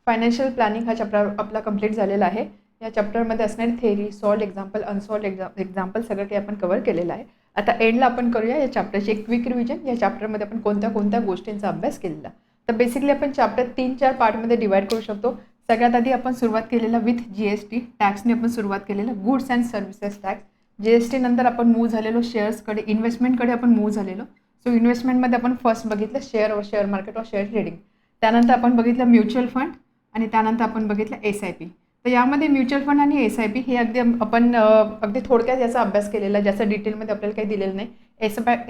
Financial planning हा chapter आपला complete झालेला आहे. या चॅप्टरमध्ये असणारी theory, solve example, unsolve example सगळं काही आपण कव्हर केलेलं आहे. आता एंडला आपण करूया या चॅप्टरची एक क्विक रिव्हिजन. या चॅप्टरमध्ये आपण कोणत्या कोणत्या गोष्टींचा अभ्यास केलेला. तर बेसिकली आपण चॅप्टर 3-4 पार्टमध्ये डिवाइड करू शकतो. सगळ्यात आधी आपण सुरुवात केलेला विथ GST टॅक्सने आपण सुरुवात केलेलं, goods and services tax. GST नंतर आपण मूव्ह झालेलो शेअर्सकडे, इन्व्हेस्टमेंटकडे आपण मूव्ह झालेलो. सो इन्व्हेस्टमेंटमध्ये आपण फर्स्ट बघितलं शेअर मार्केट व शेअर ट्रेडिंग. त्यानंतर आपण बघितलं म्युच्युअल फंड आणि त्यानंतर आपण बघितलं SIP. तर यामध्ये म्युच्युअल फंड आणि SIP हे अगदी आपण अगदी थोडक्यात याचा अभ्यास केलेला, ज्याचा डिटेलमध्ये आपल्याला काही दिलेलं नाही.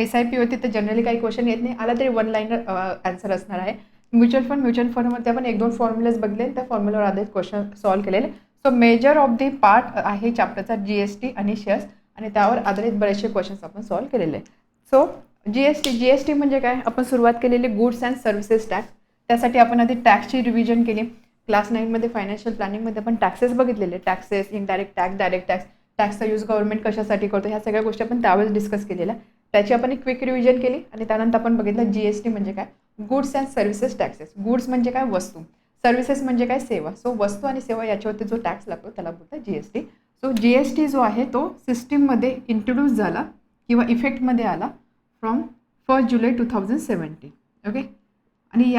SIP होती तर जनरली काही क्वेश्चन येत नाही, आला तरी वन लाईनर आन्सर असणार आहे. म्युच्युअल फंडमध्ये आपण 1-2 फॉर्म्युलाज बघले, त्या फॉर्म्युलावर आधारित क्वेश्चन सॉल्व्ह केलेले. So measure of the part आहे चॅप्टरचा GST आणि शेअर्स, आणि त्यावर आधारित बरेचसे क्वेश्चन्स आपण सॉल्व्ह केलेले. सो GST म्हणजे काय, आपण सुरुवात केलेली गुड्स अँड सर्व्हिसेस टॅक्स. त्यासाठी आपण आधी टॅक्सची रिव्हिजन केली. क्लास 9मध्ये फायनान्शियल प्लॅनिंगमध्ये आपण टॅक्सेस बघितलेले, taxes, indirect tax, direct tax, टॅक्सचा यूज गव्हर्नमेंट कशासाठी करतो, ह्या सगळ्या गोष्टी आपण त्यावेळेस डिस्कस केलेल्या. त्याची आपण एक क्विक रिव्हिजन केली आणि त्यानंतर आपण बघितलं GST म्हणजे काय, goods and services taxes. Goods म्हणजे काय, वस्तू. सर्व्हिसेस म्हणजे काय, सेवा. सो वस्तू आणि सेवा याच्यावरती जो टॅक्स लागतो त्याला बोलतात GST. सो GST जो आहे तो सिस्टीममध्ये इंट्रोड्यूस झाला किंवा इफेक्टमध्ये आला फ्रॉम 1 जुलै 2017. ओके. आणि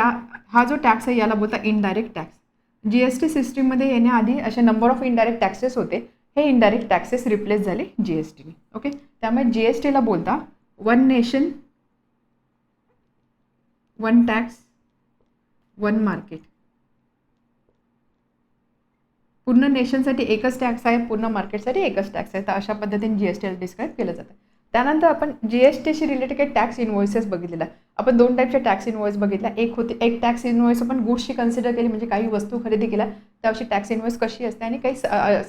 हा जो टॅक्स आहे याला बोलता इनडायरेक्ट टॅक्स. GST सिस्टीममध्ये येण्याआधी असे नंबर ऑफ इनडायरेक्ट टॅक्सेस होते. हे इनडायरेक्ट टॅक्सेस रिप्लेस झाले GSTने. ओके. त्यामुळे GSTला बोलता one nation one tax one market. पूर्ण नेशनसाठी एकच टॅक्स आहे, पूर्ण मार्केटसाठी एकच टॅक्स आहे. तर अशा पद्धतीने GSTला डिस्क्राईब केलं जातं. त्यानंतर आपण GSTशी रिलेटेड काही टॅक्स इनव्हॉइसेस बघितलेला. आपण 2 टाईपचे टॅक्स इनव्हॉइस बघितला. एक टॅक्स इनव्हॉइस आपण गुड्सची कन्सिडर केली, म्हणजे काही वस्तू खरेदी केल्या त्यावर्षी टॅक्स इनव्हॉइस कशी असते, आणि काही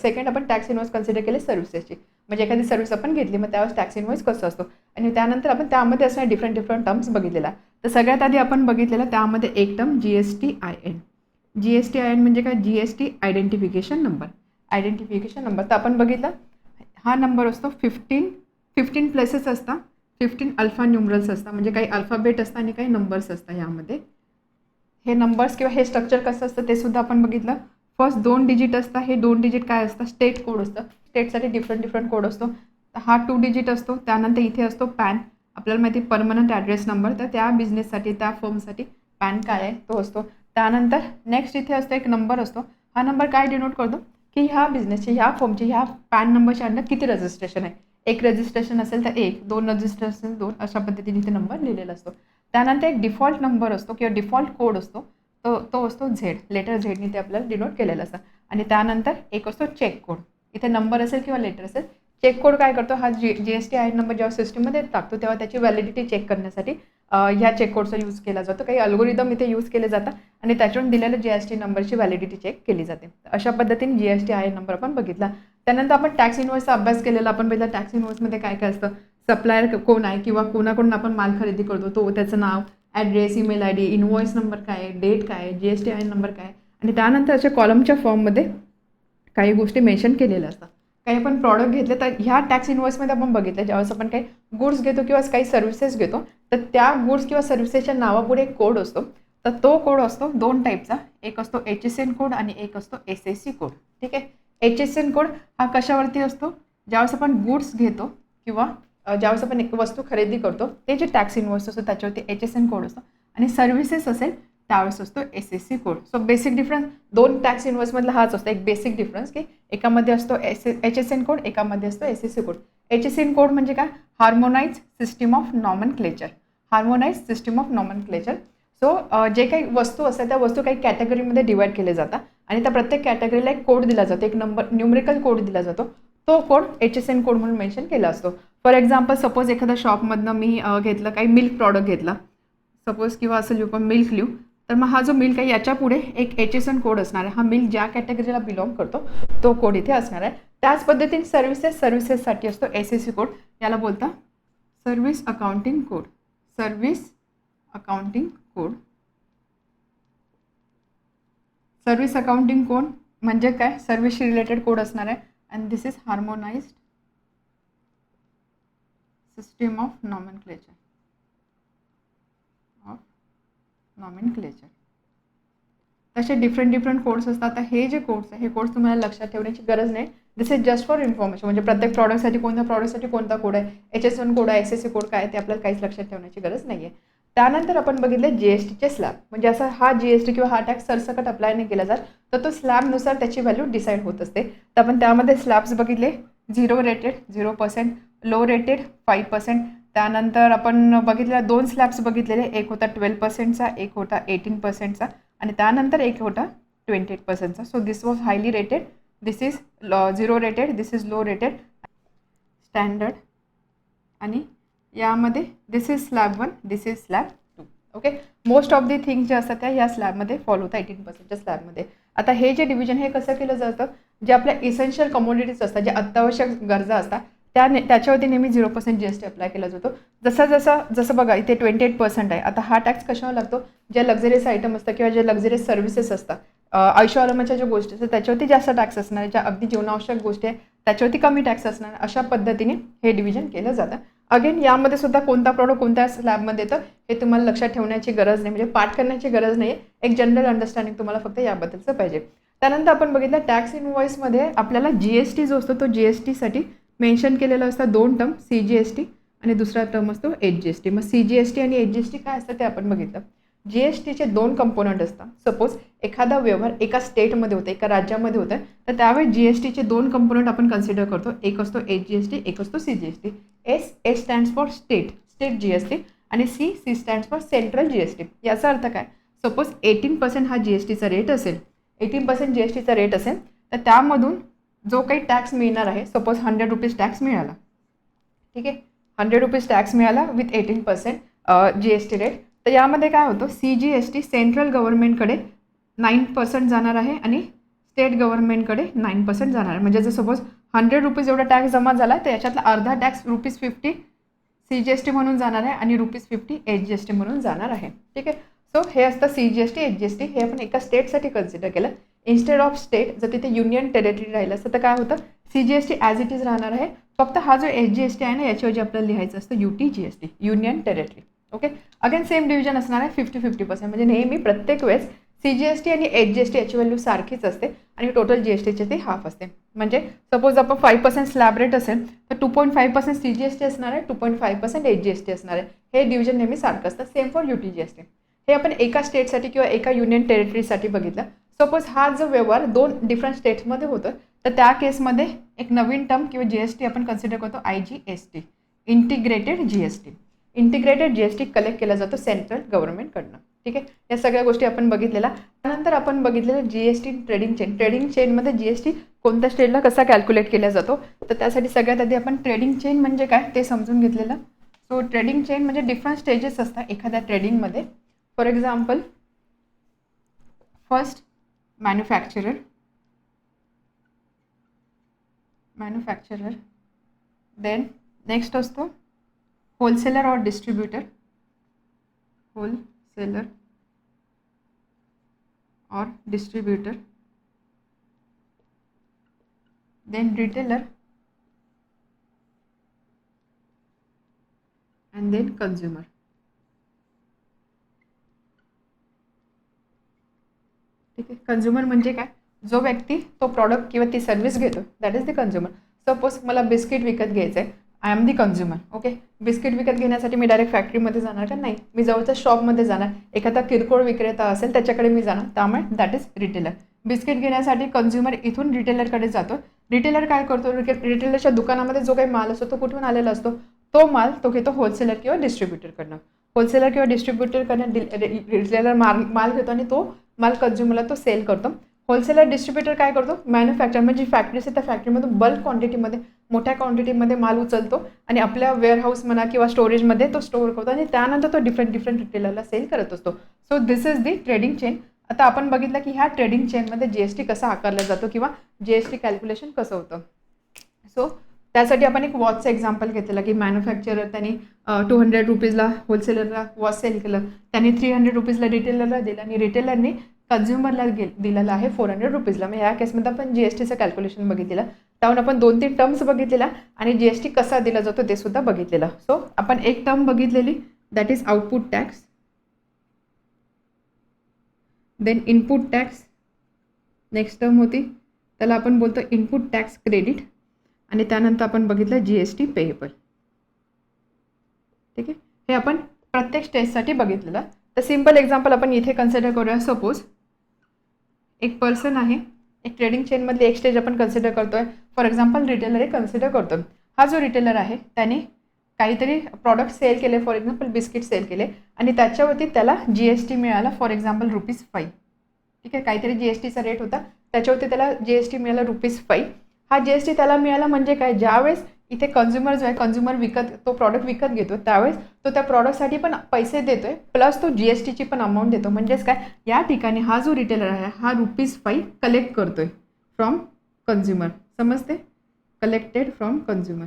सेकंड आपण टॅक्स इनव्हॉइस कन्सिडर केले सर्व्हिसेसची, म्हणजे एखादी सर्व्हिस आपण घेतली मग त्यावेळेस टॅक्स इनव्हॉइस कसं असतो. आणि त्यानंतर आपण त्यामध्ये असणारे डिफरंट टर्म्स बघितलेला. तर सगळ्यात आधी आपण बघितलेलं त्यामध्ये एक टर्म GSTIN. GSTIN म्हणजे काय, GST identification number. Identification number तर आपण बघितलं, हा नंबर असतो 15 प्लेसेस असतात, 15 अल्फा न्यूमरल्स असतात, म्हणजे काही अल्फाबेट असतात आणि काही नंबर्स असतात. यामध्ये हे नंबर्स किंवा हे स्ट्रक्चर कसं असतं ते सुद्धा आपण बघितलं. फर्स्ट 2 डिजिट असतात. हे 2 डिजिट काय असतं, स्टेट कोड असतं. स्टेटसाठी डिफरंट कोड असतो. हा 2 डिजिट असतो. त्यानंतर इथे असतो पॅन. आपल्याला माहिती परमनंट ॲड्रेस नंबर, तर त्या बिझनेससाठी त्या फर्मसाठी पॅन काय आहे तो असतो. त्यानंतर नेक्स्ट इथे असतो एक नंबर असतो. हा नंबर काय डिनोट करतो की ह्या बिझनेसचे, ह्या फर्मचे, ह्या पॅन नंबरच्या अंडर किती रजिस्ट्रेशन आहे. एक रजिस्ट्रेशन असेल तर 1, 2 रजिस्ट्रेशन असेल 2, अशा पद्धतीने इथे नंबर लिहिलेला असतो. त्यानंतर एक डिफॉल्ट नंबर असतो किंवा डिफॉल्ट कोड असतो, तो असतो झेड. लेटर झेडने ते आपल्याला डिनोट केलेलं असतं. आणि त्यानंतर एक असतो चेक कोड. इथे नंबर असेल किंवा लेटर असेल. चेक कोड काय करतो, हा GSTIN नंबर जेव्हा सिस्टीममध्ये टाकतो तेव्हा त्याची व्हॅलिडिटी चेक करण्यासाठी ह्या चेक कोडचा यूज केला जातो. काही अल्गोरिदम इथे यूज केले जातात आणि त्याच्यावरून दिलेल्या GST नंबरची व्हॅलिडिटी चेक केली जाते. अशा पद्धतीने GSTIN नंबर आपण बघितला. त्यानंतर आपण टॅक्स इनव्हॉइसचा अभ्यास केलेला. आपण पहिला टॅक्स इनव्हॉइसमध्ये काय काय असतं, सप्लायर कोण आहे किंवा कोणाकडून आपण माल खरेदी करतो तो, त्याचं नाव, address, email ID, invoice number काय, डेट काय, GSTIN नंबर काय, आणि त्यानंतर अशा कॉलमच्या फॉर्ममध्ये काही गोष्टी मेन्शन केलेल्या असतात. काही आपण प्रॉडक्ट घेतले तर ह्या टॅक्स इनव्हॉइसमध्ये आपण बघितलं, ज्यावेळेस आपण काही गुड्स घेतो किंवा काही सर्व्हिसेस घेतो तर त्या गुड्स किंवा सर्व्हिसेसच्या नावापुढे एक कोड असतो. तर तो कोड असतो 2 टाईपचा. एक असतो HSN कोड आणि एक असतो SAC कोड. ठीक आहे. HSN कोड हा कशावरती असतो, ज्यावेळेस आपण गुड्स घेतो किंवा ज्यावेळेस आपण एक वस्तू खरेदी करतो ते जे टॅक्स इनव्हॉइस असतो त्याच्यावरती HSN कोड असतो, आणि सर्व्हिसेस असेल त्यावेळेस असतो SAC code. So basic difference 2 tax इनव्हॉइसमधला हाच असतो, एक बेसिक डिफरन्स, की एकामध्ये असतो HSN कोड, एकामध्ये असतो SAC कोड. HSN कोड म्हणजे काय, harmonise system of nomenclature. Harmonise system of nomenclature. So जे काही वस्तू असतात त्या वस्तू काही कॅटेगरीमध्ये डिवाइड केले जातात आणि त्या प्रत्येक कॅटेगरीला एक कोड दिला जातो, एक नंबर न्यूमरिकल कोड दिला जातो. तो कोड HSN कोड म्हणून मेन्शन केला असतो. फॉर एक्झाम्पल सपोज एखाद्या शॉपमधनं मी घेतलं, काही मिल्क प्रॉडक्ट घेतला सपोज, किंवा असं लिहू पण मिल्क लिहू, तर मग हा जो मिल्क आहे याच्या पुढे एक HSN कोड असणार आहे. हा मिल्क ज्या कॅटेगरीला बिलॉंग करतो तो कोड इथे असणार आहे. त्याच पद्धतीने सर्व्हिसेससाठी असतो SAC कोड. याला बोलता service accounting code. Service accounting code. Service accounting code म्हणजे काय, सर्व्हिसशी रिलेटेड कोड असणार आहे. And this is harmonised system of nomenclature. तसे डिफरंट कोड्स असतात. आता हे जे कोड्स आहे हे कोड्स तुम्हाला लक्षात ठेवण्याची गरज नाही. दिस इज जस्ट फॉर इन्फॉर्मेशन. म्हणजे प्रत्येक प्रॉडक्टसाठी कोणत्या प्रॉडक्टसाठी कोणता कोड आहे, HS1 कोड आहे, SSC कोड काय ते आपल्याला काहीच लक्षात ठेवण्याची गरज नाही आहे. त्यानंतर आपण बघितले GSTचे स्लॅब. म्हणजे असा हा GST किंवा हा टॅक्स सरसकट अप्लाय नाही केला जात, तर तो स्लॅबनुसार त्याची व्हॅल्यू डिसाईड होत असते. तर आपण त्यामध्ये स्लॅब्स बघितले. 0 रेटेड 0%, लो रेटेड 5%. त्यानंतर आपण बघितलेल्या 2 स्लॅब्स बघितलेले. एक होता 12%चा, एक होता 18%चा आणि त्यानंतर एक होता 28%चा. So this was highly rated, this is 0 rated, this is low rated, standard आणि यामध्ये this is slab 1, this is slab 2. Okay. Most of the things जे असतात त्या या स्लॅबमध्ये फॉलो होतात 18%च्या स्लॅबमध्ये. आता हे जे डिव्हिजन हे कसं केलं जातं, जे आपल्या इसेन्शियल कमोडिटीज असतात, जे अत्यावश्यक गरजा असतात त्याच्यावरती नेहमी 0% GST अप्लाय केला जातो. जसं बघा इथे 28% आहे. आता हा टॅक्स कशावर लागतो, ज्या लक्झरियस आयटम असतात किंवा ज्या लक्झरियस सर्व्हिसेस असतात, आयुष्य ज्या गोष्टी असतात त्याच्यावरती जास्त टॅक्स असणार, ज्या अगदी जीवनावश्यक गोष्टी आहेत त्याच्यावरती कमी टॅक्स असणार. अशा पद्धतीने हे डिव्हिजन केलं जातं. अगेन यामध्ये सुद्धा कोणता प्रॉडक्ट कोणत्या स्लॅबमध्ये येतं हे तुम्हाला लक्षात ठेवण्याची गरज नाही, म्हणजे पाठ करण्याची गरज नाही आहे. एक जनरल अंडरस्टँडिंग तुम्हाला फक्त याबद्दलचं पाहिजे. त्यानंतर आपण बघितलं टॅक्स इनवॉइसमध्ये आपल्याला GST जो असतो तो GSTसाठी मेन्शन केलेलं असतं 2 टर्म, CGST आणि दुसरा टर्म असतो HGST. मग CGST आणि HGST काय असतं ते आपण बघितलं. GSTचे 2 कंपोनंट असतात. सपोज एखादा व्यवहार एका स्टेटमध्ये होतं, एका राज्यामध्ये होतं, तर त्यावेळी GSTचे 2 कंपोनंट आपण कन्सिडर करतो. एक असतो HGST, एक असतो CGST. S stands for state GST आणि C stands for central GST. याचा अर्थ काय, सपोज 18% हा GSTचा रेट असेल, 18% GSTचा रेट असेल, तर त्यामधून जो काही टॅक्स मिळणार आहे, सपोज 100 रुपीज टॅक्स मिळाला, ठीक आहे, 100 रुपीज टॅक्स मिळाला विथ 18% GST रेट. तर यामध्ये काय होतं, CGST सेंट्रल गव्हर्नमेंटकडे 9% जाणार आहे आणि स्टेट गव्हर्नमेंटकडे 9% जाणार आहे. म्हणजे जर सपोज 100 रुपीज एवढा टॅक्स जमा झाला तर याच्यातला अर्धा टॅक्स ₹50 CGST म्हणून जाणार आहे आणि ₹50 HGST म्हणून जाणार आहे. ठीक आहे. सो हे असतं CGST HGST. हे आपण एका स्टेटसाठी कन्सिडर केलं. इन्स्टेड ऑफ स्टेट जर तिथे युनियन टेरिटरी राहिलं असतं तर काय होतं, CGST ॲज इट इज राहणार आहे. फक्त हा जो HGST आहे ना याच्याऐवजी आपल्याला लिहायचं असतं UTGST, union territory. Okay. Again same division असणार आहे 50-50%. म्हणजे नेहमी प्रत्येक वेळेस CGST आणि HGST याची व्हॅल्यू सारखीच असते आणि टोटल GSTचे ते हाफ असते. म्हणजे सपोज आपण 5% स्लॅब रेट असेल तर 2.5% CGST असणार आहे, 2.5% HGST असणार आहे. हे डिव्हिजन नेहमी सारखं असतं. Same for UTGST. हे आपण एका स्टेटसाठी किंवा एका युनियन टेरिटरीसाठी बघितलं. सपोज हा जो व्यवहार 2 डिफरंट स्टेट्समध्ये होतं तर त्या केसमध्ये एक नवीन टर्म किंवा GST आपण कन्सिडर करतो IGST, integrated GST. Integrated GST collect केला जातो सेंट्रल गव्हर्नमेंटकडनं. ठीक आहे. या सगळ्या गोष्टी आपण बघितलेल्या. त्यानंतर आपण बघितलेलं GST ट्रेडिंग चेन. ट्रेडिंग चेनमध्ये GST कोणत्या स्टेटला कसा कॅल्क्युलेट केला जातो, तर त्यासाठी सगळ्यात आधी आपण ट्रेडिंग चेन म्हणजे काय ते समजून घेतलेलं. सो ट्रेडिंग चेन म्हणजे डिफरंट स्टेजेस असतात एखाद्या ट्रेडिंगमध्ये. For example, first manufacturer, then next असतो होलसेलर और डिस्ट्रीब्यूटर, होलसेलर और distributor, then retailer and then consumer. ठीक आहे. कंझ्युमर म्हणजे काय, जो व्यक्ती तो प्रॉडक्ट किंवा ती सर्व्हिस घेतो that is the consumer. Suppose मला बिस्किट विकत घ्यायचं आहे, I am the consumer. Okay. Biscuit विकत घेण्यासाठी मी डायरेक्ट फॅक्टरीमध्ये जाणार का, नाही, मी जवळच्या शॉपमध्ये जाणार, एखादा किरकोळ विक्रेता असेल त्याच्याकडे मी जाणार, त्यामुळे दॅट इज रिटेलर. बिस्किट घेण्यासाठी कंझ्युमर इथून रिटेलरकडे जातो. रिटेलर काय करतो, रिटेलरच्या दुकानामध्ये जो काही माल असतो तो कुठून आलेला असतो, तो माल तो घेतो होलसेलर किंवा डिस्ट्रीब्युटरकडनं. होलसेलर किंवा डिस्ट्रीब्युटरकडनं रिटेलर माल घेतो आणि तो माल कंझ्युमरला तो सेल करतो. होलसेलर डिस्ट्रीब्युटर काय करतो, मॅन्युफॅक्चर म्हणजे फॅक्टरी असेल त्या फॅक्टरीमधून बल्क क्वांटिटीमध्ये मोठ्या क्वांटिटीमध्ये माल उचलतो आणि आपल्या वेअरहाऊस म्हणा किंवा स्टोरेजमध्ये तो स्टोअर करतो आणि त्यानंतर तो डिफरंट रिटेलरला सेल करत असतो. So this is the trading chain. आता आपण बघितलं की ह्या ट्रेडिंग चेनमध्ये GST कसा आकारला जातो किंवा GST कॅल्क्युलेशन कसं होतं. सो त्यासाठी आपण एक वॉचचं एक्झाम्पल घेतलेलं की मॅन्युफॅक्चरर त्यांनी 200 रुपीजला होलसेलरला वॉच सेल केलं, त्यांनी 300 रुपीजला रिटेलरला दिलं आणि रिटेलरनी कंझ्युमरला दिलेलं आहे 400 रुपीजला. मग ह्या केसमध्ये आपण GSTचं कॅल्क्युलेशन बघितलेलं. त्याहून आपण 2-3 टर्म्स बघितलेला आणि GST कसा दिला जातो ते सुद्धा बघितलेलं. सो आपण एक टर्म बघितलेली that is output tax. Then input tax next term होती, त्याला आपण बोलतो इनपुट टॅक्स क्रेडिट. आणि त्यानंतर आपण बघितलं GST पेएबल. ठीक आहे, हे आपण प्रत्येक स्टेजसाठी बघितलेलं. तर सिम्पल एक्झाम्पल आपण इथे कन्सिडर करूया. सपोज एक पर्सन आहे, एक ट्रेडिंग चेनमधली एक स्टेज आपण कन्सिडर करतोय. फॉर एक्झाम्पल रिटेलर हे कन्सिडर करतो. हा जो रिटेलर आहे त्याने काहीतरी प्रॉडक्ट सेल केले, फॉर एक्झाम्पल बिस्किट सेल केले आणि त्याच्यावरती त्याला GST मिळाला, फॉर एक्झाम्पल ₹5. ठीक आहे, काहीतरी GSTचा रेट होता, त्याच्यावरती त्याला GST मिळाला ₹5. हा GST त्याला मिळाला म्हणजे काय, ज्यावेळेस इथे कन्झ्युमर जो आहे, कन्झ्युमर तो प्रॉडक्ट विकत घेतो त्यावेळेस तो त्या प्रॉडक्टसाठी पण पैसे देतोय, प्लस तो GSTची पण अमाऊंट देतो. म्हणजेच काय, या ठिकाणी हा जो रिटेलर आहे हा ₹5 कलेक्ट करतोय फ्रॉम कन्झ्युमर. समजते, कलेक्टेड फ्रॉम कन्झ्युमर.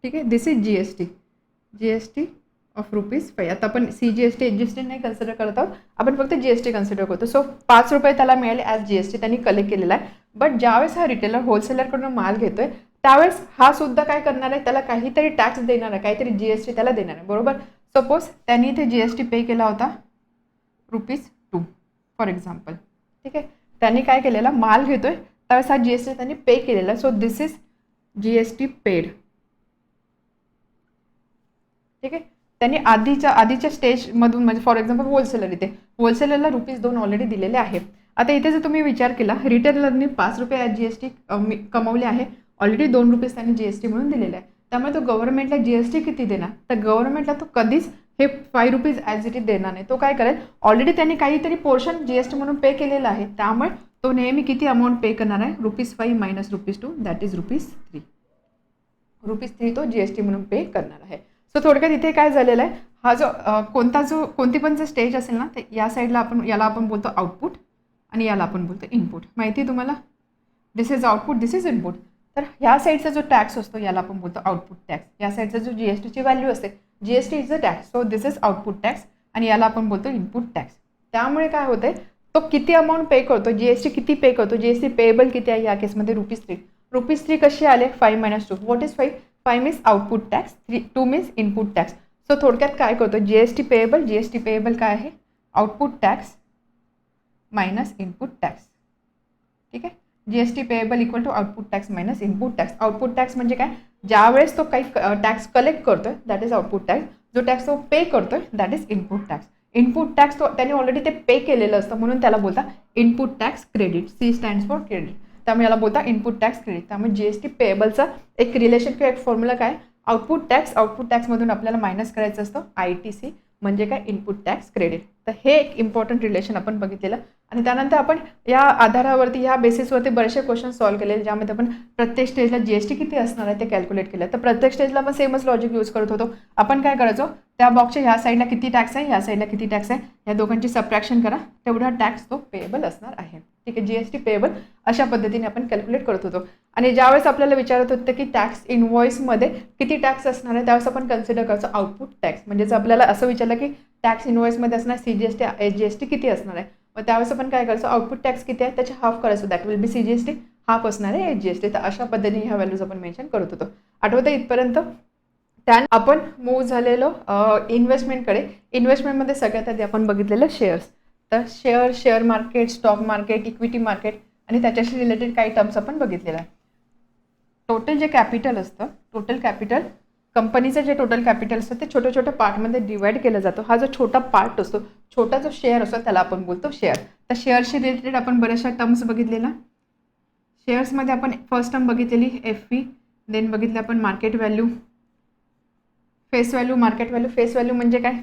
ठीक आहे, दिस इज GST ऑफ ₹5. आता आपण CGST HGST नाही कन्सिडर करत आहोत, आपण फक्त GST कन्सिडर करतो. सो ₹5 त्याला मिळाले ॲज GST त्यांनी कलेक्ट केलेला आहे. बट ज्यावेळेस हा रिटेलर होलसेलरकडून माल घेतोय त्यावेळेस हा सुद्धा काय करणार आहे, त्याला काहीतरी टॅक्स देणार आहे, काहीतरी GST त्याला देणार आहे. बरोबर. सपोज त्यांनी इथे GST पे केला होता ₹2 फॉर एक्झाम्पल. ठीक आहे, त्यांनी काय केलेला, माल घेतोय त्यावेळेस हा GST त्यांनी पे केलेला. So this is GST paid. ठीक आहे, त्यांनी आधीच्या स्टेजमधून म्हणजे फॉर एक्झाम्पल होलसेलरला ₹2 ऑलरेडी दिलेले आहे. आता इथे जर तुम्ही विचार केला, रिटेलरनी ₹5 आज GST कमवले आहे, ऑलरेडी ₹2 त्यांनी GST म्हणून दिलेले आहे. त्यामुळे तो गव्हर्नमेंटला GST किती देणार, तर गव्हर्नमेंटला तो कधीच हे ₹5 ॲज इट इज देणार नाही. तो काय करेल, ऑलरेडी त्यांनी काहीतरी पोर्शन GST म्हणून पे केलेलं आहे, त्यामुळे तो नेहमी किती अमाऊंट पे करणार आहे, ₹5 मायनस ₹2 दॅट इज ₹3. ₹3 तो GST म्हणून पे करणार आहे. सो थोडक्यात इथे काय झालेलं आहे, हा कोणती पण जर स्टेज असेल ना, तर या साईडला याला आपण बोलतो आउटपुट आणि याला आपण बोलतो इनपुट. माहिती आहे तुम्हाला, this is output, this is input. तर ह्या साईडचा जो टॅक्स असतो याला आपण बोलतो आउटपुट टॅक्स. या साईडचा जो GSTची व्हॅल्यू असते, GST is a tax, so this is output tax आणि याला आपण बोलतो इनपुट टॅक्स. त्यामुळे काय होते, तो किती अमाऊंट पे करतो, GST किती पे करतो, GST पेएबल किती आहे या केसमध्ये ₹3. ₹3 कसे आले, 5 - 2. What is 5? 5 means output tax, 2 means input tax. So थोडक्यात काय करतो, GST पेएबल काय आहे, output tax minus input tax. ठीक आहे, GST payable equal to output tax minus input tax. Output tax म्हणजे काय, ज्यावेळेस तो काही टॅक्स कलेक्ट करतोय दॅट इज आउटपुट टॅक्स, जो टॅक्स तो पे करतोय that is input tax. Input tax तो त्याने ऑलरेडी ते पे केलेलं असतं म्हणून त्याला बोलता input tax credit. C stands for credit, त्यामुळे याला बोलता इनपुट टॅक्स क्रेडिट. त्यामुळे GST पेएबलचा एक रिलेशन किंवा एक फॉर्म्युला काय, आउटपुट टॅक्समधून आपल्याला मायनस करायचं असतं ITC म्हणजे काय, इनपुट टॅक्स क्रेडिट. तर हे एक इम्पॉर्टंट रिलेशन आपण बघितलेलं. आणि त्यानंतर आपण या आधारावरती, या बेसिसवरती बरेचसे क्वेश्चन सॉल्व्ह केले, ज्यामध्ये आपण प्रत्येक स्टेजला GST किती असणार आहे ते कॅल्क्युलेट केलं. तर प्रत्येक स्टेजला आपण सेमच लॉजिक यूज करत होतो. आपण काय करायचो, त्या बॉक्सच्या ह्या साईडला किती टॅक्स आहे, ह्या साईडला किती टॅक्स आहे, या दोघांची सबट्रॅक्शन करा, तेवढा टॅक्स तो पेएबल असणार आहे. ठीक आहे, GST पेएबल अशा पद्धतीने आपण कॅल्क्युलेट करत होतो. आणि ज्यावेळेस आपल्याला विचारत होतं की टॅक्स इनव्हॉइसमध्ये किती टॅक्स असणार आहे, त्यावेळेस आपण कन्सिडर करायचं आउटपुट टॅक्स. म्हणजेच आपल्याला असं विचारलं की टॅक्स इनव्हॉइसमध्ये असणार CGST HGST किती असणार आहे, मग त्यावेळेस आपण काय करायचं, आउटपुट टॅक्स किती आहे त्याचे हाफ करायचं, that will be CGST, half असणार आहे HGST. तर अशा पद्धतीने ह्या व्हॅल्यूज आपण मेन्शन करत होतो. आठवतं इथपर्यंत. त्यानंतर आपण मूव्ह झालेलो इन्व्हेस्टमेंटकडे. इन्व्हेस्टमेंटमध्ये सगळ्यात आधी आपण बघितलेलं शेअर्स. तर share market, stock market, equity market आणि त्याच्याशी रिलेटेड काही टर्म्स आपण बघितलेलं आहे. टोटल जे कॅपिटल असतं, टोटल कॅपिटल कंपनीचं जे टोटल कॅपिटल असतं ते छोट्या छोट्या पार्टमध्ये डिवाइड केला जातो. हा जो छोटा पार्ट असतो, छोटा जो शेअर असतो त्याला आपण बोलतो शेअर. तर शेअरशी रिलेटेड आपण बऱ्याचशा टर्म्स बघितलेला. शेअर्समध्ये आपण फर्स्ट टर्म बघितलेली FV, देन बघितलं आपण market value, face value, market value. Face value म्हणजे काय,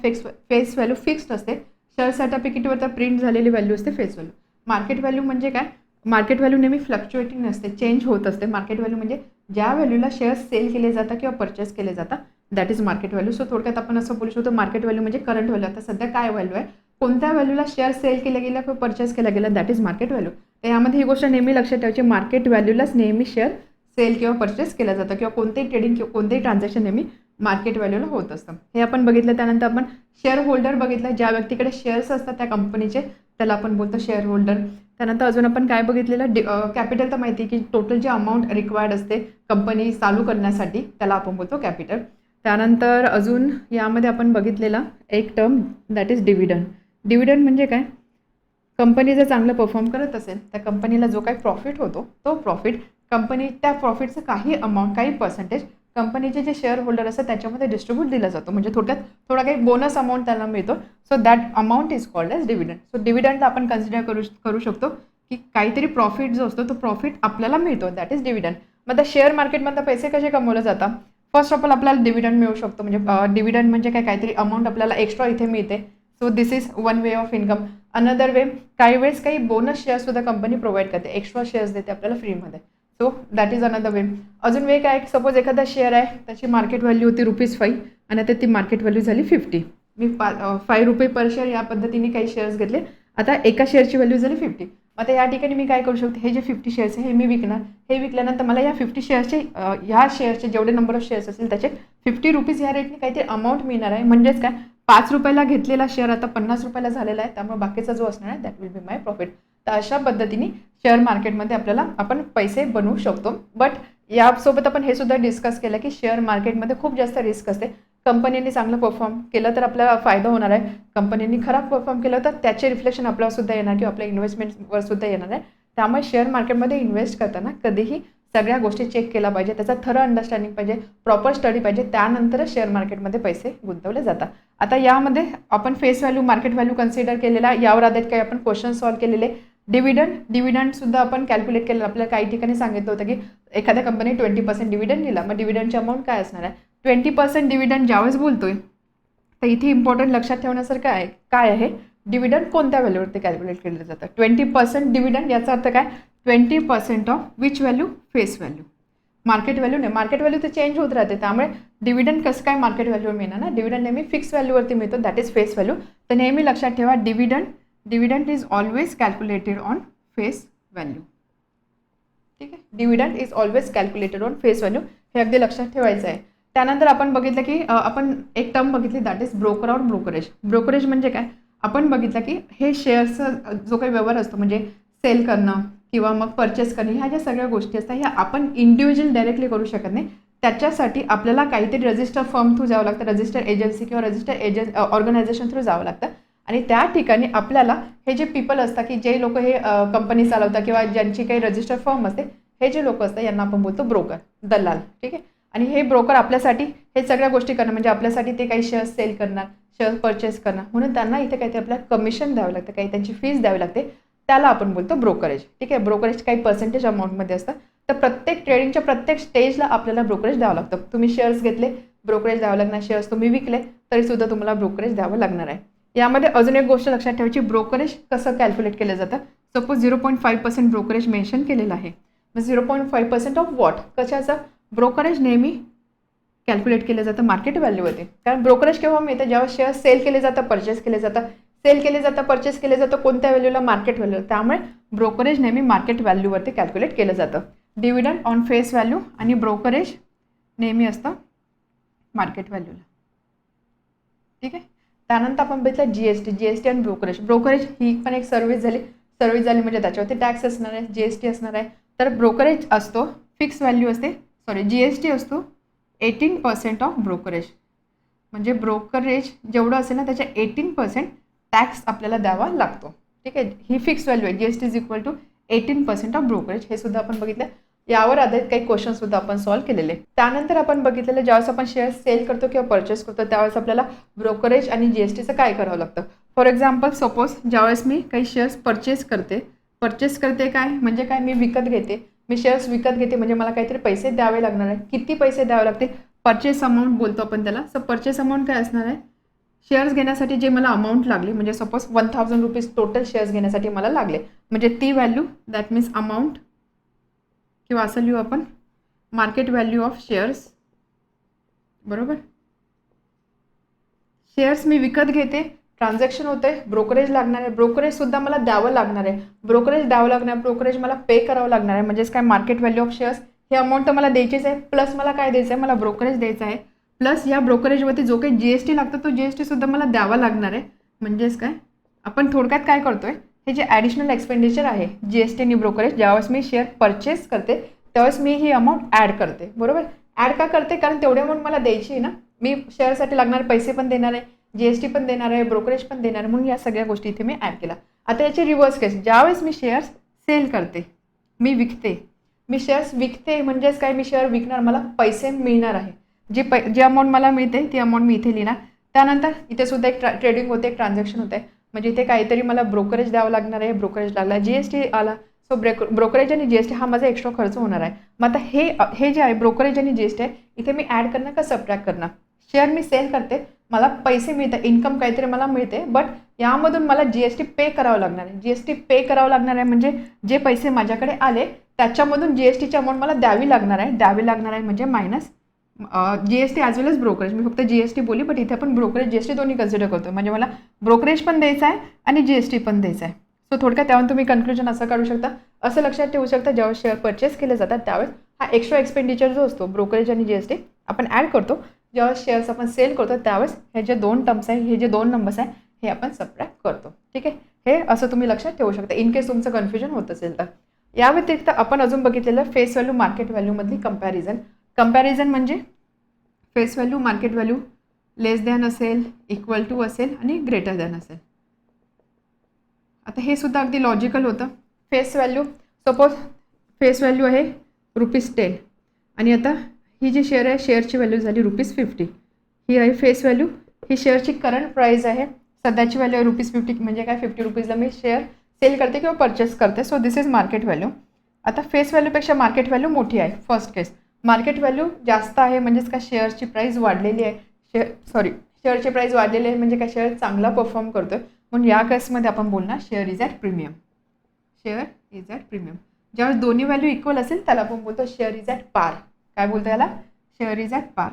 फेस व्हॅल्यू फिक्स्ड असते, शेअर सर्टिफिकेटवर तर प्रिंट झालेली व्हॅल्यू असते फेस व्हॅल्यू. मार्केट व्हॅल्यू म्हणजे काय, मार्केट व्हॅल्यू नेहमी फ्लक्च्युएटिंग नसते, चेंज होत असते. मार्केट व्हॅल्यू म्हणजे ज्या व्हॅल्यूला शेअर सेल केले जातात किंवा परचेस केले जातात that is market value. So थोडक्यात आपण असं बोलू शकतो, मार्केट व्हॅल्यू म्हणजे करंट व्हॅल्यू, आता सध्या काय व्हॅल्यू आहे, कोणत्या व्हॅल्यूला शेअर सेल केलं गेलं किंवा परचेस केला गेला दॅट इज मार्केट व्हॅल्यू. तर यामध्ये ही गोष्ट नेहमी लक्षात ठेवायची, मार्केट व्हॅल्यूलाच नेहमी शेअर सेल किंवा परचेस केलं जातं किंवा कोणतेही ट्रेडिंग किंवा कोणतेही ट्रान्झॅक्शन नेहमी मार्केट व्हॅल्यूला होत असतं. हे आपण बघितलं. त्यानंतर आपण शेअर होल्डर बघितलं, ज्या व्यक्तीकडे शेअर्स असतात त्या कंपनीचे त्याला आपण बोलतो शेअर होल्डर. त्यानंतर अजून आपण काय बघितलेलं, कॅपिटल तर माहिती की टोटल जे अमाऊंट रिक्वायर्ड असते कंपनी चालू करण्यासाठी त्याला आपण बोलतो कॅपिटल. त्यानंतर अजून यामध्ये आपण बघितलेला एक term that is dividend. Dividend म्हणजे काय? कंपनी जर चांगलं परफॉर्म करत असेल त्या कंपनीला जो काही प्रॉफिट होतो तो प्रॉफिट कंपनी त्या प्रॉफिटचं काही अमाऊंट काही पर्सेंटेज कंपनीचे जे शेअर होल्डर असतात त्याच्यामध्ये डिस्ट्रीब्यूट दिला जातो. म्हणजे थोडक्यात थोडा काही बोनस अमाऊंट त्याला मिळतो. So that amount is called as dividend. So डिव्हिडंडला आपण कन्सिडर करू शकतो की काहीतरी प्रॉफिट जो असतो तो प्रॉफिट आपल्याला मिळतो, दॅट इज डिव्हिडंड. मग त्या शेअर मार्केटमधनं पैसे कसे कमवले जातात? फर्स्ट ऑफ ऑल आपल्याला डिव्हिडंड मिळू शकतो. म्हणजे डिव्हिडंड म्हणजे काय? काहीतरी अमाऊंट आपल्याला एक्स्ट्रा इथे मिळते. So this is one way of income. Another way, काही वेळेस काही बोनस शेअर सुद्धा कंपनी प्रोव्हाइड करते, एक्स्ट्रा शेअर्स देते आपल्याला फ्रीमध्ये. So that is another way. अजून वे काय? सपोज एखादा शेअर आहे त्याची मार्केट व्हॅल्यू होती ₹5 आणि आता ती मार्केट व्हॅल्यू झाली 50. मी ₹5 पर शेअर या पद्धतीने काही शेअर्स घेतले. आता एका शेअरची व्हॅल्यू झाली 50. आता या ठिकाणी मी काय करू शकते? हे जे 50 शेअर्स आहे हे मी विकणार. हे विकल्यानंतर मला या 50 शेअर्सचे ह्या शेअर्सचे जेवढे नंबर ऑफ शेअर्स असेल त्याचे ₹50 ह्या रेटने काहीतरी अमाऊंट मिळणार आहे. म्हणजेच काय? ₹5 घेतलेला शेअर आता ₹50 झालेला आहे. त्यामुळे बाकीचा जो असणार आहे that will be my profit. तर अशा पद्धतीने शेअर मार्केटमध्ये आपल्याला आपण पैसे बनवू शकतो. बट यासोबत आपण हे सुद्धा डिस्कस केलं की शेअर मार्केटमध्ये खूप जास्त रिस्क असते. कंपनीने चांगलं परफॉर्म केलं तर आपल्याला फायदा होणार आहे. कंपनीने खराब परफॉर्म केलं तर त्याचे रिफ्लेक्शन आपल्याला सुद्धा येणार किंवा आपल्या इन्व्हेस्टमेंटवर सुद्धा येणार आहे. त्यामुळे शेअर मार्केटमध्ये इन्व्हेस्ट करताना कधीही सगळ्या गोष्टी चेक केला पाहिजे, त्याचा थरो अंडरस्टँडिंग पाहिजे, प्रॉपर स्टडी पाहिजे, त्यानंतरच शेअर मार्केटमध्ये पैसे गुंतवले जातात. आता यामध्ये आपण face value, market value consider केलेला, यावर आधारित काही आपण क्वेश्चन सॉल्व्ह केलेले. डिव्हिडंड सुद्धा आपण कॅल्क्युलेट केलं. आपल्याला काही ठिकाणी सांगितलं होतं की एखाद्या कंपनी 20% डिव्हिडंड दिला, मग डिव्हिडंडची अमाऊंट काय असणार आहे? 20% डिव्हिडंड ज्यावेळेस बोलतोय तर इथे इम्पॉर्टंट लक्षात ठेवण्यासारखं आहे काय आहे? डिव्हिडंड कोणत्या व्हॅल्यूवरती कॅल्क्युलेट केलं जातं? 20% डिव्हिडंड याचा अर्थ काय? 20% of which value? Face value. Market value नाही, मार्केट व्हॅल्यू तर चेंज होत राहते. त्यामुळे डिव्हिडंड कसं काय मार्केट व्हॅल्यूवर मिळणार ना? डिव्हिडंड नेहमी फिक्स व्हॅल्यूवरती मिळतो, दॅट इज फेस व्हॅल्यू. तर नेहमी लक्षात ठेवा dividend is always calculated on face value. ठीक आहे, dividend is always calculated on face value, हे अगदी लक्षात ठेवायचं आहे. त्यानंतर आपण बघितलं की आपण एक टर्म बघितली दॅट इज ब्रोकर और ब्रोकरेज. ब्रोकरेज म्हणजे काय? आपण बघितलं की हे शेअर्सचा जो काही व्यवहार असतो म्हणजे सेल करणं किंवा मग परचेस करणे, ह्या ज्या सगळ्या गोष्टी असतात ह्या आपण इंडिव्हिज्युअल डायरेक्टली करू शकत नाही. त्याच्यासाठी आपल्याला काहीतरी रजिस्टर फर्म थ्रू जावं लागतं, रजिस्टर एजन्सी किंवा रजिस्टर ऑर्गनायझेशन थ्रू जावं लागतं. आणि त्या ठिकाणी आपल्याला हे जे पीपल असतात की जे लोक हे कंपनी चालवतात किंवा ज्यांची काही रजिस्टर फर्म असते, हे जे लोक असतात यांना आपण बोलतो ब्रोकर, दलाल. ठीक आहे, आणि हे ब्रोकर आपल्यासाठी हे सगळ्या गोष्टी करणार, म्हणजे आपल्यासाठी ते काही शेअर्स सेल करणार, शेअर्स परचेस करणार, म्हणून त्यांना इथे काहीतरी आपल्याला कमिशन द्यावं लागतं, काही त्यांची फीस द्यावी लागते, त्याला आपण बोलतो ब्रोकरेज. ठीक आहे, ब्रोकरेज काही पर्सेंटेज अमाऊंटमध्ये असतं. तर प्रत्येक ट्रेडिंगच्या प्रत्येक स्टेजला आपल्याला ब्रोकरेज द्यावं लागतं. तुम्ही शेअर्स घेतले, ब्रोकरेज द्यावं लागणार. शेअर्स तुम्ही विकले तरी सुद्धा तुम्हाला ब्रोकरेज द्यावं लागणार आहे. यामध्ये अजून एक गोष्ट लक्षात ठेवायची, ब्रोकरेज कसं कॅल्क्युलेट केलं जातं. सपोज 0.5% ब्रोकरेज मेन्शन केलेलं आहे. मग 0.5% ऑफ वॉट? कशाचं? ब्रोकरेज नेहमी कॅल्क्युलेट केलं जातं मार्केट व्हॅल्यूवरती. कारण ब्रोकरेज केव्हा मिळतं? जेव्हा शेअर सेल केले जातं, परचेस केले जातं. सेल केले जातं, परचेस केले जातं कोणत्या व्हॅल्यूला? Market value. त्यामुळे ब्रोकरेज नेहमी मार्केट व्हॅल्यूवरती कॅल्क्युलेट केलं जातं. डिव्हिडंड ऑन फेस व्हॅल्यू आणि ब्रोकरेज नेहमी असतं मार्केट व्हॅल्यूला. ठीक आहे, त्यानंतर आपण बघितलं जीएसटी आणि ब्रोकरेज. ब्रोकरेज ही पण एक सर्व्हिस झाली म्हणजे त्याच्यावरती टॅक्स असणार आहे, जीएसटी असणार आहे. तर ब्रोकरेज असतो फिक्स व्हॅल्यू असते, जीएसटी असतो 18% ऑफ ब्रोकरेज. म्हणजे ब्रोकरेज जेवढं असेल ना त्याच्या 18% टॅक्स आपल्याला द्यावा लागतो. ठीक आहे, ही फिक्स व्हॅल्यू आहे. GST is equal to 18% of brokerage. हे सुद्धा आपण बघितलं. यावर आधारित काही क्वेश्चन सुद्धा आपण सॉल्व्ह केलेले. त्यानंतर आपण बघितलेलं ज्यावेळेस आपण शेअर सेल करतो किंवा परचेस करतो त्यावेळेस आपल्याला ब्रोकरेज आणि जीएसटीचं काय करावं लागतं. फॉर एक्झाम्पल सपोज ज्यावेळेस मी काही शेअर्स परचेस करते काय म्हणजे काय? मी विकत घेते. मी शेअर्स विकत घेते म्हणजे मला काहीतरी पैसे द्यावे लागणार आहे. किती पैसे द्यावे लागतील? परचेस अमाऊंट बोलतो आपण त्याला. सो परचेस अमाऊंट काय असणार आहे? शेअर्स घेण्यासाठी जे मला अमाऊंट लागली, म्हणजे सपोज 1000 रुपीज टोटल शेअर्स घेण्यासाठी मला लागले, म्हणजे ती व्हॅल्यू दॅट मीन्स अमाऊंट किंवा असं लिहू आपण मार्केट व्हॅल्यू ऑफ शेअर्स. बरोबर, शेअर्स मी विकत घेते, ट्रान्झॅक्शन होते, ब्रोकरेज लागणार आहे, ब्रोकरेज सुद्धा मला द्यावं लागणार आहे. ब्रोकरेज मला पे करावं लागणार आहे. म्हणजेच काय? मार्केट व्हॅल्यू ऑफ शेअर्स हे अमाऊंट तर मला द्यायचीच आहे, प्लस मला काय द्यायचं आहे? मला ब्रोकरेज द्यायचं आहे. प्लस या ब्रोकरेजवरती जो काही जीएसटी लागतो तो जीएसटी सुद्धा मला द्यावा लागणार आहे. म्हणजेच काय? आपण थोडक्यात काय करतोय, हे जे ॲडिशनल एक्सपेंडिचर आहे जीएसटी आणि ब्रोकरेज, ज्यावेळेस मी शेअर परचेस करते त्यावेळेस मी ही अमाऊंट ॲड करते. बरोबर, ॲड का करते? कारण तेवढी अमाऊंट मला द्यायची आहे ना. मी शेअरसाठी लागणारे पैसे पण देणार आहे, GST पण देणार आहे, ब्रोकरेज पण देणार आहे, म्हणून या सगळ्या गोष्टी इथे मी ॲड केला. आता याची रिव्हर्स केस, ज्यावेळेस मी शेअर्स सेल करते, मी विकते, मी शेअर्स विकते म्हणजेच काय, मी शेअर विकणार, मला पैसे मिळणार आहे, जी अमाऊंट मला मिळते ती अमाऊंट मी इथे लिहिणार. त्यानंतर इथे सुद्धा एक ट्रेडिंग होते, एक ट्रान्झॅक्शन होते, म्हणजे इथे काहीतरी मला ब्रोकरेज द्यावं लागणार आहे, ब्रोकरेज लागला, GST आला, सो ब्रोकरेज आणि GST हा माझा एक्स्ट्रा खर्च होणार आहे. मग आता हे जे आहे ब्रोकरेज आणि GST आहे, इथे मी ॲड करणार का सबट्रॅक्ट करणार? शेअर मी सेल करते, मला पैसे मिळतात, इन्कम काहीतरी मला मिळते, बट यामधून मला GST पे करावं लागणार आहे. GST पे करावं लागणार आहे म्हणजे जे पैसे माझ्याकडे आले त्याच्यामधून GSTची अमाऊंट मला द्यावी लागणार आहे म्हणजे मायनस GST ॲज वेल एज ब्रोकरेज. मी फक्त GST बोलली, बट इथे आपण ब्रोकरेज GST दोन्ही कन्सिडर करतो, म्हणजे मला ब्रोकरेज पण द्यायचं आहे आणि GST पण द्यायचं आहे. सो थोडक्यात त्यावरून तुम्ही कन्क्लुजन असं काढू शकता, असं लक्षात ठेवू शकता, जेव्हा शेअर परचेस केले जातात त्यावेळेस हा एक्स्ट्रा एक्सपेंडिचर जो असतो ब्रोकरेज आणि GST आपण ॲड करतो. जेव्हा शेअर्स आपण सेल करतो त्यावेळेस हे जे 2 टर्म्स आहे, हे जे 2 नंबर्स आहे, हे आपण सबट्रॅक्ट करतो. ठीक आहे, हे असं तुम्ही लक्षात ठेवू शकता इन केस तुमचं कन्फ्युजन होत असेल तर. या व्यतिरिक्त आपण अजून बघितलेलं फेस व्हॅल्यू मार्केट व्हॅल्यूमधली कंपॅरिझन म्हणजे फेस व्हॅल्यू मार्केट व्हॅल्यू लेस दॅन असेल, इक्वल टू असेल आणि ग्रेटर दॅन असेल. आता हे सुद्धा अगदी लॉजिकल होतं. Face value, suppose face value आहे ₹10 आणि आता ही जी शेअर आहे, शेअरची व्हॅल्यू झाली ₹50. ही आहे फेस व्हॅल्यू, ही शेअरची करंट प्राईस आहे, सध्याची व्हॅल्यू आहे ₹50, म्हणजे काय ₹50 मी शेअर सेल करते किंवा परचेस करते. So this is market value. आता फेस व्हॅल्यूपेक्षा मार्केट व्हॅल्यू मोठी आहे. फर्स्ट केस मार्केट व्हॅल्यू जास्त आहे म्हणजेच काय, शेअरची प्राईस वाढलेली आहे, शेअरची प्राईस वाढलेली आहे म्हणजे काय, शेअर चांगला परफॉर्म करतोय, म्हणून या केसमध्ये आपण बोलणार शेअर इज ॲट प्रीमियम. ज्यावेळेस दोन्ही व्हॅल्यू इक्वल असेल त्याला आपण बोलतो शेअर इज ॲट पार. काय बोलतो याला? शेअर इज ॲट पार.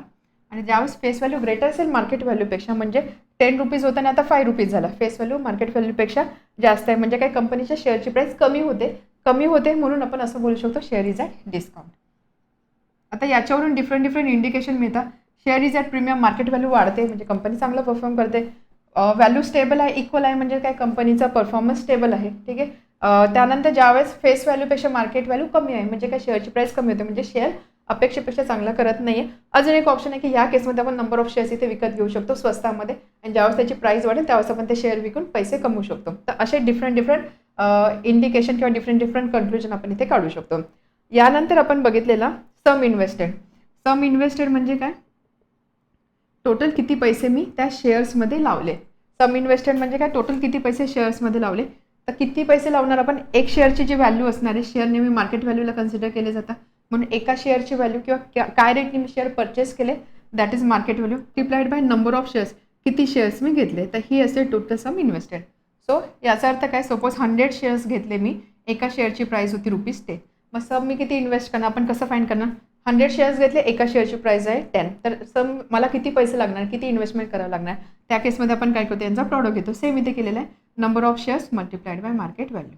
आणि ज्यावेळेस फेस व्हॅल्यू ग्रेटर असेल मार्केट व्हॅल्यूपेक्षा, म्हणजे ₹10 होतं आणि आता ₹5 झाला, फेस व्हॅल्यू मार्केट व्हॅल्यूपेक्षा जास्त आहे, म्हणजे काय, कंपनीच्या शेअरची प्राईस कमी होते म्हणून आपण असं बोलू शकतो शेअर इज ॲट डिस्काउंट. आता याच्यावरून डिफरंट इंडिकेशन मिळतात. Share is at premium, market value वाढते म्हणजे कंपनी चांगलं परफॉर्म करते. व्हॅल्यू स्टेबल आहे, इक्वल आहे म्हणजे काय, कंपनीचा परफॉर्मन्स स्टेबल आहे. ठीक आहे. त्यानंतर ज्यावेळेस फेस व्हॅल्यूपेक्षा मार्केट व्हॅल्यू कमी आहे म्हणजे काय, शेअरची प्राईस कमी होते म्हणजे शेअर अपेक्षेपेक्षा चांगला करत नाही आहे. अजून एक ऑप्शन आहे की ह्या केसमध्ये आपण नंबर ऑफ शेअर्स इथे विकत घेऊ शकतो स्वस्तामध्ये, आणि ज्यावेळेस त्याची प्राईस वाढेल त्यावेळेस आपण ते शेअर विकून पैसे कमवू शकतो. तर असे डिफरंट इंडिकेशन किंवा डिफरंट कन्क्लुजन आपण इथे काढू शकतो. यानंतर आपण बघितलेला सम इन्व्हेस्टेड म्हणजे काय, टोटल किती पैसे मी त्या शेअर्समध्ये लावले. सम इन्व्हेस्टेड म्हणजे काय, टोटल किती पैसे शेअर्समध्ये लावले. तर किती पैसे लावणार आपण, एक शेअरची जी व्हॅल्यू असणार आहे, शेअर नेहमी मार्केट व्हॅल्यूला कन्सिडर केले जातात, म्हणून एका शेअरची व्हॅल्यू किंवा काय रेटने मी शेअर परचेस केले that is market value multiplied by number of shares, किती शेअर्स मी घेतले, तर ही असेल टोटल सम इन्व्हेस्टेड. सो याचा अर्थ काय, सपोज 100 शेअर्स घेतले मी, एका शेअरची प्राईस होती ₹10. मग सम मी किती इन्व्हेस्ट करणार, आपण कसं फाईंड करणार, 100 शेअर्स घेतले, एका शेअरची प्राईस आहे 10, तर सम मला किती पैसे लागणार, किती इन्व्हेस्टमेंट करावं लागणार, त्या केसमध्ये आपण काय करतो, यांचा प्रॉडक्ट घेतो. सेम इथे केलेलं आहे, number of shares multiplied by market value.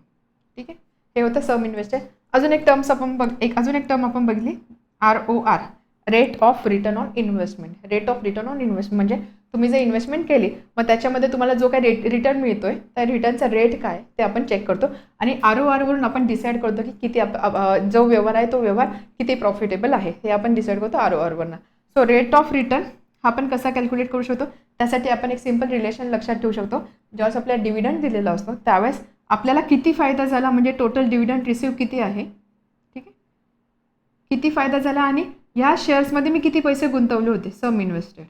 ठीक आहे, हे होतं सम इन्व्हेस्टेड. अजून एक टर्म आपण बघितली, ROR, rate of return on investment. म्हणजे तुम्ही जर इन्व्हेस्टमेंट केली मग त्याच्यामध्ये तुम्हाला जो काही रिटर्न मिळतोय त्या रिटर्नचा रेट काय ते आपण चेक करतो, आणि ROR वरून आपण डिसाईड करतो की किती जो व्यवहार आहे तो व्यवहार किती प्रॉफिटेबल आहे हे आपण डिसाईड करतो ROR वरनं. सो रेट ऑफ रिटर्न हा आपण कसा कॅल्क्युलेट करू शकतो, त्यासाठी आपण एक सिंपल रिलेशन लक्षात ठेवू शकतो. ज्यावेळेस आपल्याला डिव्हिडंड दिलेला असतो त्यावेळेस आपल्याला किती फायदा झाला, म्हणजे टोटल डिव्हिडंड रिसीव्ह किती आहे, ठीक आहे, किती फायदा झाला, आणि ह्या शेअर्समध्ये मी किती पैसे गुंतवले होते, सम इन्व्हेस्टेड.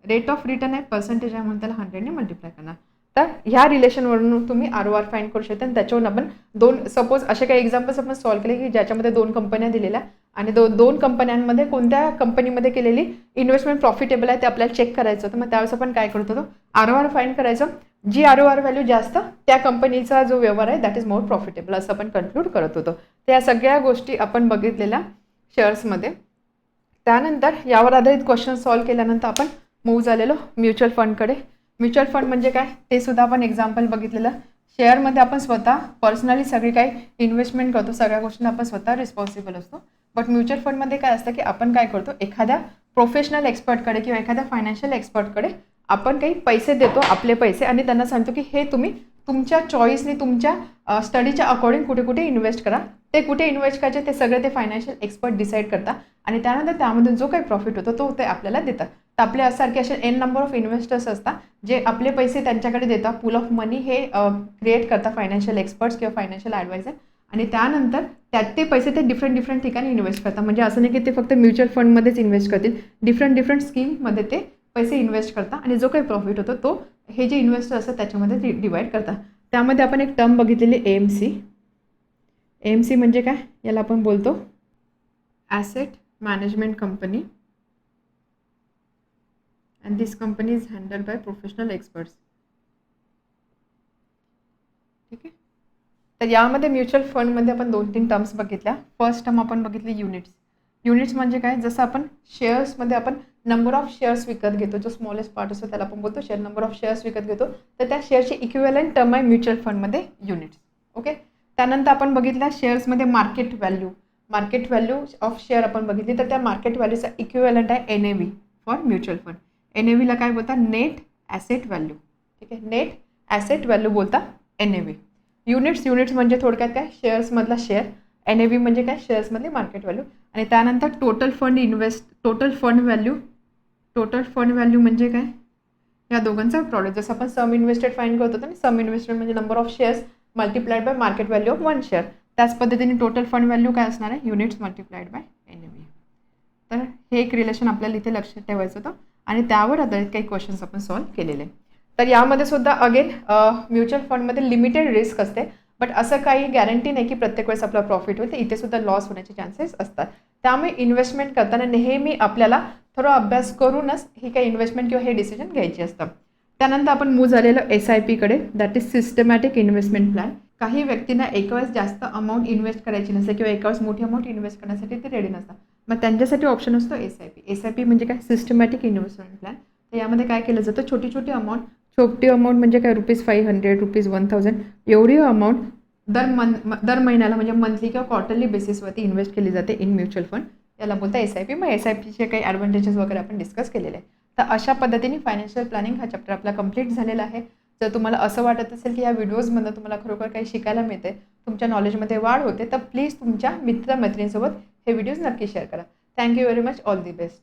रेट ऑफ रिटर्न आहे, पर्सेंटेज आहे, म्हणून त्याला 100ने मल्टिप्लाय करणार. तर ह्या रिलेशनवरून तुम्ही ROR फाइंड करू शकता, आणि त्याच्यावरून आपण सपोज असे काही एक्झाम्पल्स आपण सॉल्व्ह केले की ज्याच्यामध्ये 2 कंपन्या दिलेल्या, आणि दोन कंपन्यांमध्ये कोणत्या कंपनीमध्ये केलेली इन्व्हेस्टमेंट प्रॉफिटेबल आहे ते आपल्याला चेक करायचं होतं. मग त्यावेळेस आपण काय करत होतो, ROR फाइंड करायचं, जी ROR व्हॅल्यू जास्त त्या कंपनीचा जो व्यवहार आहे दॅट इज मोर प्रॉफिटेबल असं आपण कन्क्लूड करत होतो. तर या सगळ्या गोष्टी आपण बघितलेल्या शेअर्समध्ये. त्यानंतर यावर आधारित क्वेश्चन सॉल्व्ह केल्यानंतर आपण मूव्ह झालेलो म्युच्युअल फंडकडे. म्युच्युअल फंड म्हणजे काय ते सुद्धा आपण एक्झाम्पल बघितलेलं. शेअरमध्ये आपण स्वतः पर्सनली सगळी काही इन्व्हेस्टमेंट करतो, सगळ्या गोष्टींना आपण स्वतः रिस्पॉन्सिबल असतो. बट म्युच्युअल फंडमध्ये काय असतं की आपण काय करतो, एखाद्या प्रोफेशनल एक्सपर्टकडे किंवा एखाद्या फायनान्शियल एक्सपर्टकडे आपण काही पैसे देतो, आपले पैसे, आणि त्यांना सांगतो की हे तुम्ही तुमच्या चॉईसने तुमच्या स्टडीच्या अकॉर्डिंग कुठे कुठे इन्व्हेस्ट करा. ते कुठे इन्व्हेस्ट करायचे ते सगळे ते फायनान्शियल एक्सपर्ट डिसाईड करतात आणि त्यानंतर त्यामधून जो काही प्रॉफिट होतो तो ते आपल्याला देतात. तर आपल्यासारखे असे एन नंबर ऑफ इन्व्हेस्टर्स असतात जे आपले पैसे त्यांच्याकडे देतात. पूल ऑफ मनी हे क्रिएट करतात फायनान्शियल एक्सपर्ट्स किंवा फायनान्शियल ॲडवायझर आणि त्यानंतर त्यात ते पैसे ते डिफरंट ठिकाणी इन्व्हेस्ट करतात. म्हणजे असं नाही की ते फक्त म्युच्युअल फंडमध्येच इन्व्हेस्ट करतील, डिफरंट स्कीममध्ये ते पैसे इन्व्हेस्ट करतात आणि जो काही प्रॉफिट होतो तो हे जे इन्व्हेस्टर असतात त्याच्यामध्ये डिवाईड करतात. त्यामध्ये आपण एक टर्म बघितलेली AMC. AMC म्हणजे काय, याला आपण बोलतो asset management company and this company is handled by professional experts. ठीक आहे. तर यामध्ये म्युच्युअल फंडमध्ये आपण 2-3 टर्म्स बघितल्या. फर्स्ट टर्म आपण बघितली युनिट्स. युनिट्स म्हणजे काय, जसं आपण शेअर्समध्ये आपण नंबर ऑफ शेअर्स विकत घेतो, जो स्मॉलेस्ट पार्ट असतो त्याला आपण बोलतो शेअर. नंबर ऑफ शेअर्स विकत घेतो तर त्या शेअरची इक्विव्हॅलंट टर्म आहे म्युच्युअल फंडमध्ये युनिट्स. ओके. त्यानंतर आपण बघितल्या शेअर्समध्ये market value. Market value of share आपण बघितली तर त्या मार्केट व्हॅल्यूचा इक्विव्हॅलंट आहे NAV फॉर म्युच्युअल फंड. NAVला काय बोलतात, नेट ॲसेट व्हॅल्यू. ठीक आहे, नेट ॲसेट व्हॅल्यू बोलता NAV. युनिट्स म्हणजे थोडक्यात काय, शेअर्समधला शेअर. NAV म्हणजे काय, शेअर्समधली मार्केट व्हॅल्यू. आणि त्यानंतर टोटल फंड व्हॅल्यू म्हणजे काय, या दोघांचा प्रॉडक्ट. जसं आपण सम इन्व्हेस्टेड फाईंड करत होतो ना, सम इन्व्हेस्टेड म्हणजे number of shares multiplied by market value of one share. त्याच पद्धतीने टोटल फंड व्हॅल्यू काय असणार आहे, युनिट्स मल्टिप्लाइड बाय NAV. तर हे एक रिलेशन आपल्याला इथे लक्षात ठेवायचं होतं आणि त्यावर आधारित काही क्वेश्चन्स आपण सॉल्व्ह केलेले. तर यामध्ये सुद्धा अगेन म्युच्युअल फंडमध्ये लिमिटेड रिस्क असते, बट असं काही गॅरंटी नाही की प्रत्येक वेळेस आपला प्रॉफिट होईल. इथे सुद्धा लॉस होण्याचे चान्सेस असतात. त्यामुळे इन्व्हेस्टमेंट करताना नेहमी आपल्याला थोडा अभ्यास करूनच ही काही इन्व्हेस्टमेंट किंवा हे डिसिजन घ्यायचे असतात. त्यानंतर आपण मूव्ह झालेलं SIPकडे, that is systematic investment plan. काही व्यक्तींना एका वेळेस जास्त अमाऊंट इन्व्हेस्ट करायची नसते किंवा एका वेळेस मोठी अमाऊंट इन्व्हेस्ट करण्यासाठी ते रेडी नसतात. मग त्यांच्यासाठी ऑप्शन असतो SIP म्हणजे काय, सिस्टमॅटिक इन्व्हेस्टमेंट प्लॅन. तर यामध्ये काय केलं जातं, छोटी अमाऊंट म्हणजे काय, ₹500, ₹1000 एवढी अमाऊंट दर महिन्याला म्हणजे मंथली किंवा क्वार्टरली बेसिसवरती इन्व्हेस्ट केली जाते इन म्युच्युअल फंड. याला बोलता SIP. मग SIPचे काही ॲडव्हान्टेजेस वगैरे आपण डिस्कस केलेले आहे. तर अशा पद्धतीने फायनान्शियल प्लॅनिंग हा चॅप्टर आपला कंप्लीट झालेला आहे. जर तुम्हाला असं वाटत असेल की या व्हिडिओजमधून तुम्हाला खरोखर काही शिकायला मिळते, तुमच्या नॉलेजमध्ये वाढ होते, तर प्लीज तुमच्या मित्रमैत्रिणींसोबत हे व्हिडिओज नक्की शेअर करा. Thank you very much. All the best.